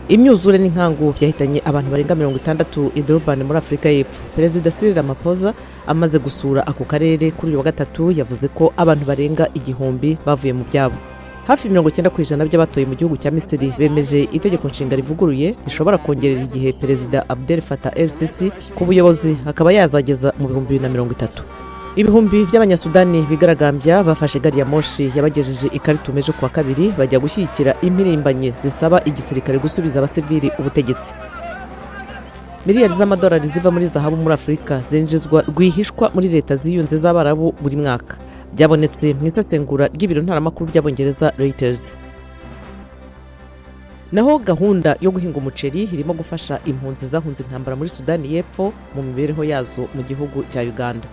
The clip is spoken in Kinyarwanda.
Imyuzure n'inkangu byahitanye abantu barenga 60 i Durban muri Afrika y'Epfo. Perezida Cyril Ramaphosa amaze gusura ako karere kuri uyu wa gatatu yavuze ko abantu barenga igihumbi bavuye mu byabo. Hafi 90% by'abatoye mu gihugu cya Misiri bemeje itegeko nshinga rivuguruye rishobora kongerera igihe Perezida Abdel Fattah el-Sisi ku buyobozi akaba yazageza mu 2030. Ibihumbi by'Abanyasudani bigaragambya bafashe gari ya moshi yabagejeje i Khartoum ejo kuwa kabiri bajya gushyigikira impirimbanyi zisaba igisirikare gusubiza abasivili ubutegetsi. Miliyari z'amadolari ziva muri zahabu muri Afrika zinjizwa rwihishwa muri leta ziyunze z'Abarabu buri mwaka. Byabonetse mu isesengura ry'ibiro ntaramakuru by'Abongereza Reuters. Naho gahunda yo guhinga umuceri irimo gufasha impunzi zahunze intambara muri Sudani y'Epfo mu mibereho yazo mu gihugu cya Uganda.